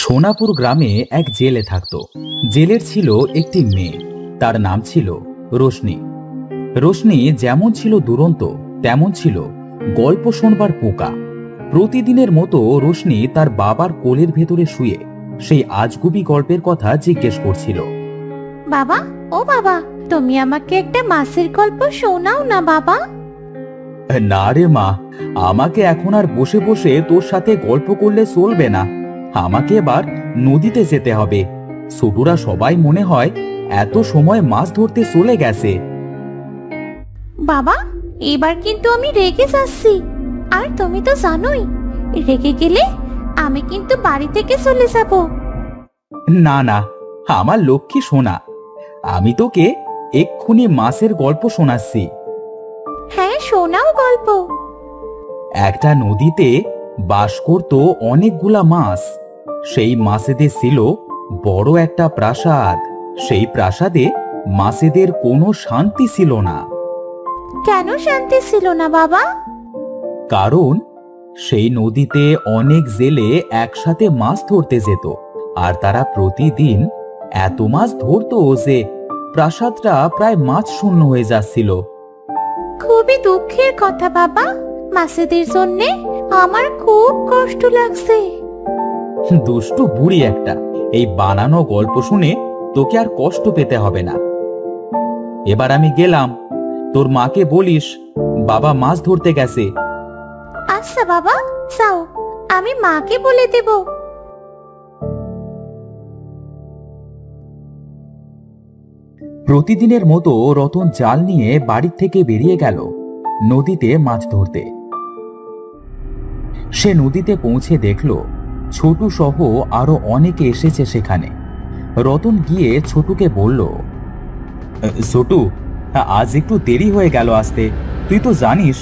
সোনাপুর গ্রামে এক জেলে থাকত। জেলের ছিল একটি মেয়ে, তার নাম ছিল রোশনি। রোশনি যেমন ছিল দুরন্ত, তেমন ছিল গল্প শোনবার পোকা। প্রতিদিনের মতো রোশনি তার বাবার কোলের ভেতরে শুয়ে সেই আজগুবি গল্পের কথা জিজ্ঞেস করছিল। বাবা, ও বাবা, তুমি আমাকে একটা মাছের গল্প শোনাও না বাবা। না রে মা, আমাকে এখন আর বসে বসে তোর সাথে গল্প করলে চলবে না। আমাকে এবার নদীতে যেতে হবে। ছোটরা সবাই মনে হয় এত সময় মাছ ধরতে চলে গেছে। বাবা, এবার কিন্তু আমি রেগে যাচ্ছি, আর তুমি তো জানোই রেগে গেলে আমি কিন্তু বাড়ি থেকে চলে যাব। না না, আমার লক্ষ্মী সোনা, আমি তোকে এক্ষুনি মাছের গল্প শোনাচ্ছি। হ্যাঁ, শোনাও গল্প। একটা নদীতে বাস করত অনেকগুলা মাছ। সেই মাছেদের ছিল বড় একটা প্রাসাদ। সেই প্রাসাদে মাছেদের কোনো শান্তি ছিল না। কেন শান্তি ছিল না বাবা? কারণ সেই নদীতে অনেক জেলে একসাথে মাছ ধরতে যেত, আর তারা প্রতিদিন এত মাছ ধরতো যে প্রাসাদটা প্রায় মাছ শূন্য হয়ে যাচ্ছিল। খুবই দুঃখের কথা বাবা, মাছেদের জন্য আমার খুব কষ্ট লাগছে। দুষ্টু বুড়ি একটা, এই বানানো গল্প শুনে তোকে আর কষ্ট পেতে হবে না। এবার আমি গেলাম, তোর মাকে বলিস বাবা মাছ ধরতে গেছে। আচ্ছা বাবা, যাও, আমি মাকে বলে দেব। প্রতিদিনের মতো রতন জাল নিয়ে বাড়ি থেকে বেরিয়ে গেল নদীতে মাছ ধরতে। সে নদীতে পৌঁছে দেখল ছোটু সহ আরো অনেকে এসেছে সেখানে। রতন গিয়ে ছোটুকে বলল, ছোটু, আজ একটু দেরি হয়ে গেল আসতে। তুই তো জানিস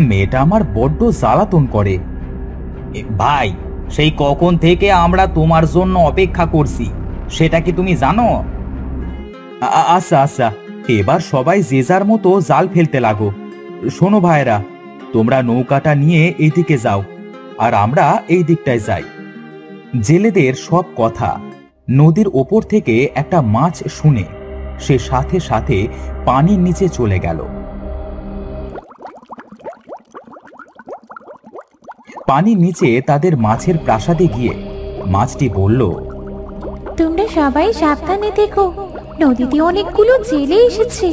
মেয়েটা আমার বড্ড জ্বালাতন করে। ভাই, সেই কখন থেকে আমরা তোমার জন্য অপেক্ষা করছি, সেটা কি তুমি জানো? আচ্ছা আচ্ছা, এবার সবাই যে যার মতো জাল ফেলতে লাগো। শোনো ভাইরা, তোমরা নৌকাটা নিয়ে এইদিকে যাও, আর আমরা এই দিকটায় যাই। জেলেদের সব কথা নদীর ওপর থেকে একটা মাছ শুনে সে সাথে সাথে পানির নিচে চলে গেল। পানির নিচে তাদের মাছের প্রাসাদে গিয়ে মাছটি বলল, তোমরা সবাই সাবধানে দেখো, নদীতে অনেকগুলো জেলে এসেছে।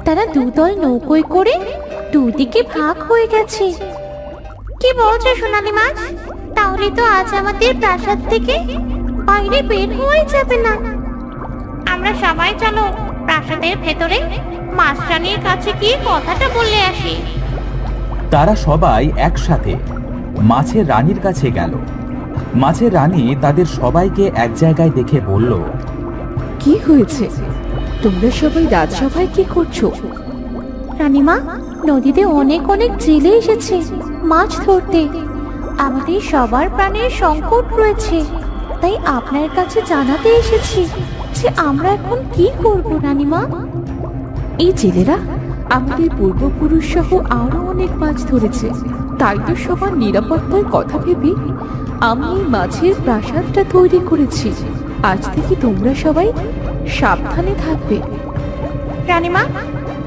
তারা দুদল নৌকোয় করে দুদিকে ভাগ হয়ে গেছে। কি বলছো সোনালী মাছ? তাহলে তো আজ আমাদের প্রাসাদ থেকে বাইরে বের হয়ে যাবে না। আমরা সবাই চলো প্রাসাদের ভেতরে মাছরানীর কাছে গিয়ে কথাটা বলে আসি। তারা সবাই একসাথে মাছের রানীর কাছে গেল। মাছের রানী তাদের সবাইকে এক জায়গায় দেখে বলল, কি হয়েছে? তোমরা সবাই রাজসভায় কি করছো? রানীমা, নদীতে অনেক অনেক জেলে এসেছে মাছ ধরতে। আমাদের সবার প্রাণের সংকট রয়েছে, তাই আপনার কাছে জানাতে এসেছি যে আমরা এখন কি করব রানীমা। এই জেলেরা আমাদের পূর্বপুরুষ সহ আরো অনেক মাছ ধরেছে, তাই তো সবার নিরাপত্তার কথা ভেবে আমি এই মাছের প্রাসাদটা তৈরি করেছি। আজ থেকে তোমরা সবাই সাবধানে থাকবে। রানীমা,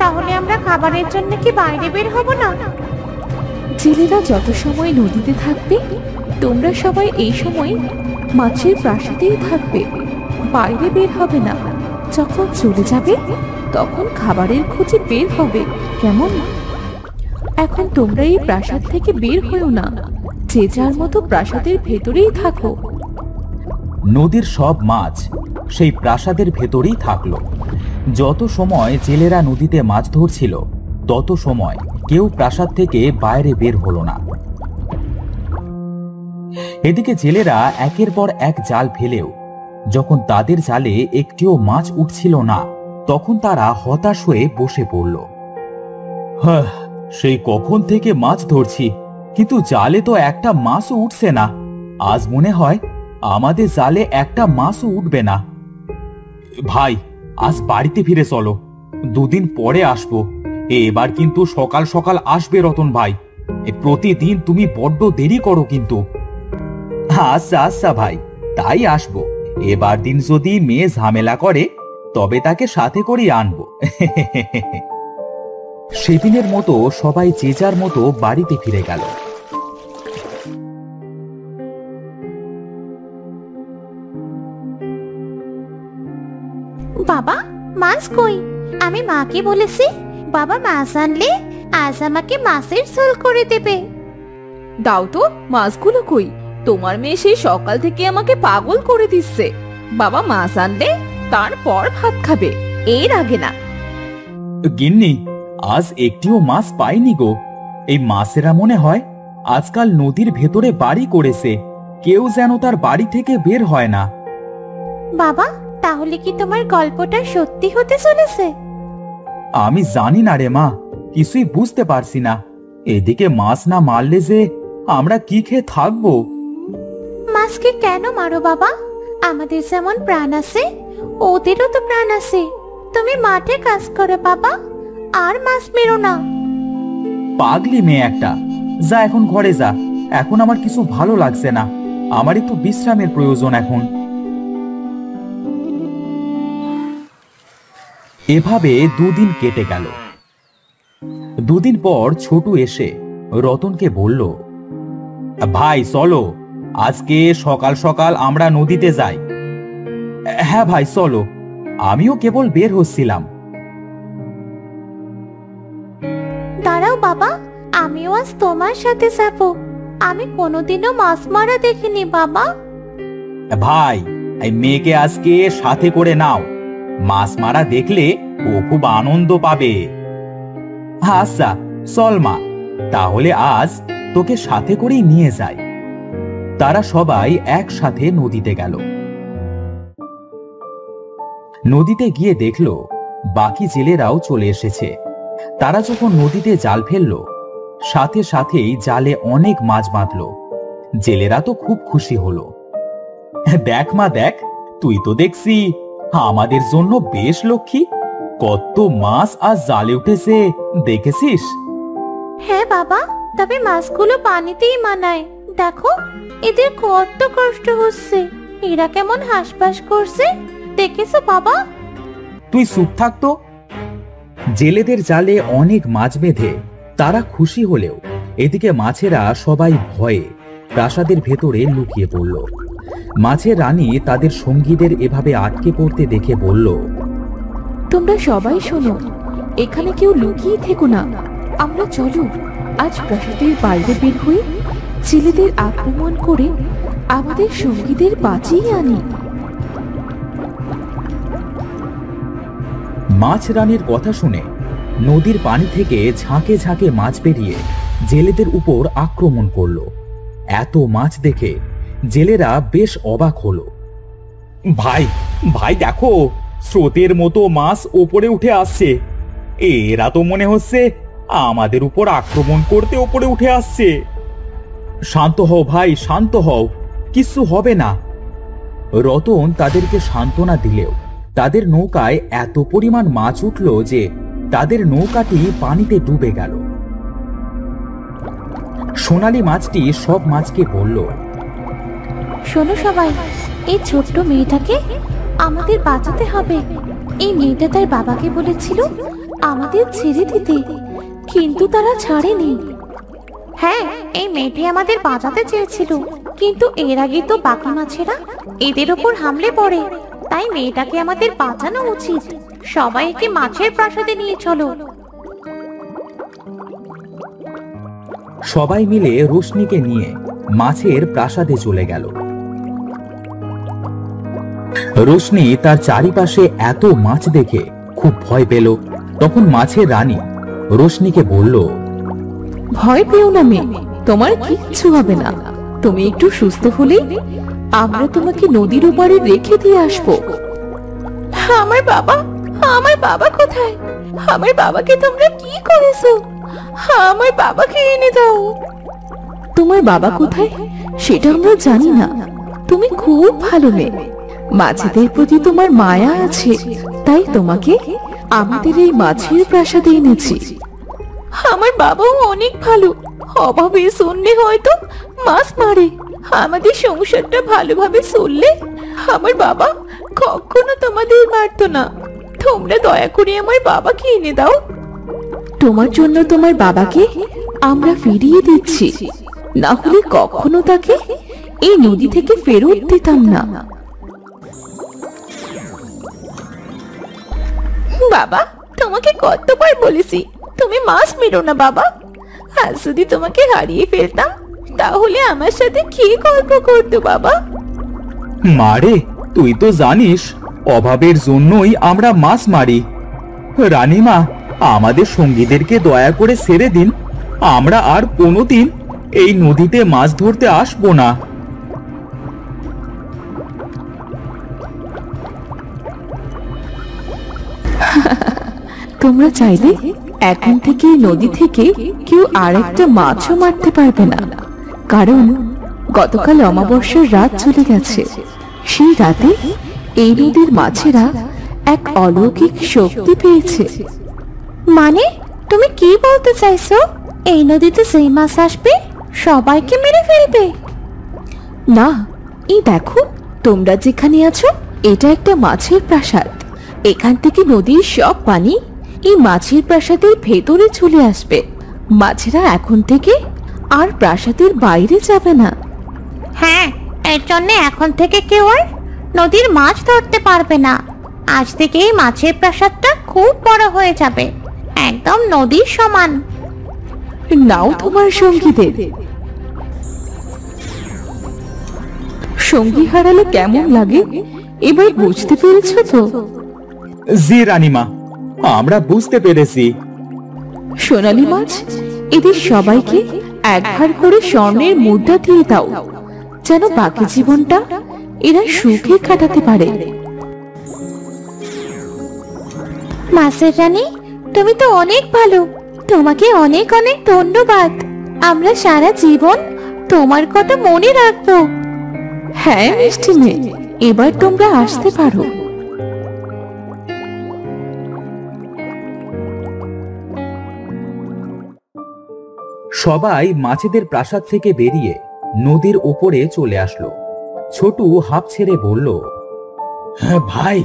তাহলে আমরা খাবারের জন্য কি বাইরে বের হব না? জেলেরা যত সময় নদীতে থাকবে তোমরা সবাই এই সময় মাছের প্রাসাদেই থাকবে, বাইরে বের হবে না। যখন চলে যাবে তখন খাবারের খোঁজে বের হবে, কেমন? এখন তোমরা এই প্রাসাদ থেকে বের হয়েও না, যে যার মতো প্রাসাদের ভেতরেই থাকো। নদীর সব মাছ সেই প্রাসাদের ভেতরেই থাকলো। যত সময় জেলেরা নদীতে মাছ ধরছিল তত সময় কেউ প্রাসাদ থেকে বাইরে বের হলো না। এদিকে জেলেরা একের পর এক জাল ফেলেও যখন তাদের জালে একটিও মাছ উঠছিল না, তখন তারা হতাশ হয়ে বসে পড়ল। সেই কখন থেকে মাছ ধরছি, কিন্তু জালে তো একটা মাছও উঠছে না। আজ মনে হয় আমাদের জালে একটা মাছও উঠবে না। ভাই, আজ বাড়িতে ফিরে চলো, দুদিন পরে আসবো। এবার কিন্তু সকাল সকাল আসবে রতন ভাই। প্রতিদিন তুমি বড্ড দেরি করো কিন্তু। আচ্ছা আচ্ছা ভাই, তাই আসবো। এবার দিন যদি মেয়ে ঝামেলা করে তবে তাকে সাথে করেই আনবো। সেদিনের মতো সবাই যে যার মতো বাড়িতে ফিরে গেল। বাবা, মাছ কই? আমি মাকে বলেছি বাবা মাছ আনলে আজ আমাকে মাছের ঝোল করে দেবে। দাও তো মাছগুলো কই? তোমার মেয়ে সেই সকাল থেকে আমাকে পাগল করে দিচ্ছে। বাবা মাছ আনলে তারপর ভাত খাবে, এর আগে না। গিন্নি, আজ একটিও মাছ পাইনি গো। এই মাছেরা মনে হয় আজকাল নদীর ভেতরে বাড়ি করেছে, কেউ যেন তার বাড়ি থেকে বের হয় না। বাবা, তাহলে কি তোমার গল্পটা সত্যি হতে চলেছে? আমি জানি না রে মা, কিছুই বুঝতে পারছি না। এদিকে মাছ না মারলে যে আমরা কি খেয়ে থাকবো? মাছকে কেন মারো বাবা? আমাদের যেমন প্রাণ আছে ওদেরও তো প্রাণ আছে। তুমি মাঠে কাজ করো বাবা, আর মাছ মেরো না। পাগলি মেয়ে একটা, যা এখন ঘরে যা। এখন আমার কিছু ভালো লাগছে না, আমার একটু বিশ্রামের প্রয়োজন এখন। এভাবে দুদিন কেটে গেল। দুদিন পর ছোটু এসে রতনকে বলল, ভাই চলো, আজকে সকাল সকাল আমরা নদীতে যাই। হ্যাঁ ভাই চলো, আমিও কেবল বের হচ্ছিলাম। দাঁড়াও বাবা, আমিও আজ তোমার সাথে যাব। আমি কোনোদিনও মাছ মারা দেখিনি বাবা। ভাই, এই মেয়েকে আজকে সাথে করে নাও, মাছ মারা দেখলে ও খুব আনন্দ পাবে। আচ্ছা চল মা, তাহলে আজ তোকে সাথে করেই নিয়ে যাই। তারা সবাই একসাথে নদীতে গেল। নদীতে গিয়ে দেখলো বাকি জেলেরাও চলে এসেছে। তারা যখন নদীতে জাল ফেললো, সাথে সাথেই জালে অনেক মাছ বাঁধলো। জেলেরা তো খুব খুশি হলো। দেখ মা দেখ, তুই তো দেখছি আমাদের জন্য বেশ লক্ষ্মী। কত মাছ আজ জালে উঠেছে দেখেছিস? হ্যাঁ বাবা, তবে মাছগুলো পানিতেই মানায়। দেখো, এদের কত কষ্ট হচ্ছে। এরা কেমন হাঁসফাঁস করছে, দেখেছো বাবা? তুই চুপ থাকতো। জেলেদের জালে অনেক মাছ বেঁধে তারা খুশি হলেও এদিকে মাছেরা সবাই ভয়ে প্রাসাদের ভেতরে লুকিয়ে পড়ল। মাছের রানী তাদের সঙ্গীদের এভাবে আটকে পড়তে দেখে বলল, তোমরা সবাই শোনো, এখানে কেউ লুকিয়ে থেকো না। আমরা চলো আজ প্রাসাদের বাইরে বের হয়ে জেলেদের আক্রমণ করে আমাদের সঙ্গীদের বাঁচিয়ে আনি। মাছ রানীর কথা শুনে নদীর পানি থেকে ঝাঁকে ঝাঁকে মাছ বেরিয়ে জেলেদের উপর আক্রমণ করলো। এত মাছ দেখে জেলেরা বেশ অবাক হলো। ভাই ভাই দেখো, স্রোতের মতো মাছ ওপরে উঠে আসছে। এরা তো মনে হচ্ছে আমাদের উপর আক্রমণ করতে ওপরে উঠে আসছে। শান্ত হও ভাই, শান্ত হও, কিছু হবে না। রতন তাদেরকে সান্ত্বনা দিলেও তাদের নৌকায় এত পরিমাণ মাছ উঠল যে তাদের নৌকাটি পানিতে ডুবে গেল। সোনালী মাছটি সব মাছকে বলল, শোনো সবাই, এই ছোট্ট মেয়েটাকে আমাদের বাঁচাতে হবে। এই মেয়েটা তার বাবাকে বলেছিল আমাদের ছেড়ে দিতে, কিন্তু তারা ছাড়েনি। হ্যাঁ, এই মেয়েটি আমাদের বাঁচাতে চেয়েছিল, কিন্তু এর আগে তো বাকি মাছেরা এদের উপর হামলে পড়ে। তাই মেয়েটাকে আমাদের বাঁচানো উচিত। সবাই একে মাছের প্রাসাদে নিয়ে চলো। সবাই মিলে রোশনিকে নিয়ে মাছের প্রাসাদে চলে গেল। রোশনি তার চারিপাশে এত মাছ দেখে খুব ভয় পেল। তখন মাছের রানী রোশনিকে বলল, ভয় পেও না মেয়ে, তোমার কিচ্ছু হবে না। তুমি একটু সুস্থ হলেই আমরা তোমাকে নদীর ওপারে রেখে দিয়ে আসবো। আমার বাবা, আমার বাবা কোথায়? আমার বাবাকে তোমরা কি করেছো? আমার বাবাকে এনে দাও। তোমার বাবা কোথায় সেটা আমরা জানি না। তুমি খুব ভালো মেয়ে, মাছেদের প্রতি তোমার মায়া আছে, তাই তোমাকে আমাদের এই মাছের প্রাসাদে এনেছি। আমার বাবাও অনেক ভালো, অভাবে শুনলে হয়তো মাছ মারে। আমাদের সংসারটা ভালোভাবে চললে আমার বাবা কখনো তোমাদের মারতো না। তোমরা দয়া করে আমার বাবাকে এনে দাও। তোমার জন্য তোমার বাবাকে আমরা ফিরিয়ে দিচ্ছি, না হলে কখনো তাকে এই নদী থেকে ফেরত দিতাম না। বাবা, তোমাকে কতবার বলেছি তুমি মাছ মেরো না বাবা। আজ যদি তোমাকে হারিয়ে ফেলতাম তাহলে আমার সাথে কি গল্প করতো বাবা? মারে, তুই তো জানিস অভাবের জন্যই আমরা মাছ মারি। রানীমা, আমাদের সঙ্গীদেরকে দয়া করে ছেড়ে দিন। আমরা আর কোনোদিন এই নদীতে মাছ ধরতে আসবো না। তোমরা চাইলে এখন থেকে নদী থেকে কেউ আর একটা মাছও মারতে পারবে না, কারণ গতকাল অমাবস্যার রাত চলে গেছে। সেই রাতে এই নদীর মাছেরা এক অলৌকিক শক্তি পেয়েছে। মানে তুমি কি বলতে চাইছো? এই নদীতে যেই মাছ আসবে সবাইকে মেরে ফেলবে? না, এই দেখো, তোমরা যেখানে আছো এটা একটা মাছের প্রাসাদ। এখান থেকে নদীর সব পানি এই মাছের প্রাসাদের ভেতরে চলে আসবে। মাছেরা এখন থেকে আর প্রাসাদের বাইরে যাবে না। হ্যাঁ, এর জন্য এখন থেকে কেউ আর নদীর মাছ ধরতে পারবে না। আজ থেকে এই মাছের প্রাসাদটা খুব বড় হয়ে যাবে, একদম নদীর সমান। নাও তোমার সঙ্গীদের। সঙ্গী হারালে কেমন লাগে এবার বুঝতে পেরেছো তো? জি রানীমা, আমরা বুঝতে পেরেছি। সোনালী মাছ, এদের সবাইকে একবার করে স্বর্ণের মুদ্রা দিয়ে দাও, যেন বাকি জীবনটা এরা সুখে কাটাতে পারে। মাছের রানী, তুমি তো অনেক ভালো, তোমাকে অনেক অনেক ধন্যবাদ। আমরা সারা জীবন তোমার কথা মনে রাখবো। হ্যাঁ মিষ্টি মেয়ে, এবার তোমরা আসতে পারো। সবাই মাছেদের প্রাসাদ থেকে বেরিয়ে নদীর উপরে চলে আসলো। ছোটু হাঁপ ছেড়ে বলল, ভাই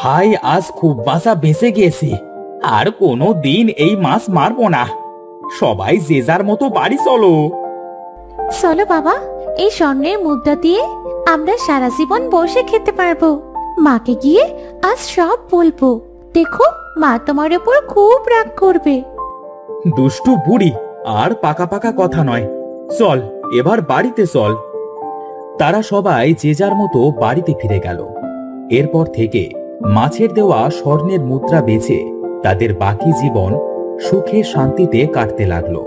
ভাই, আজ খুব বাঁচা বেঁচে গেছি। আর কোনো দিন এই মাছ মারবো না। সবাই যে যার মতো বাড়ি চলো। চলো বাবা, এই স্বর্ণের মুদ্রা দিয়ে আমরা সারা জীবন বসে খেতে পারবো। মাকে গিয়ে আজ সব বলবো। দেখো, মা তোমার উপর খুব রাগ করবে। দুষ্টু বুড়ি, আর পাকা পাকা কথা নয়, চল এবার বাড়িতে চল। তারা সবাই যে যার মতো বাড়িতে ফিরে গেল। এরপর থেকে মাছের দেওয়া স্বর্ণের মুদ্রা বেচে তাদের বাকি জীবন সুখে শান্তিতে কাটতে লাগলো।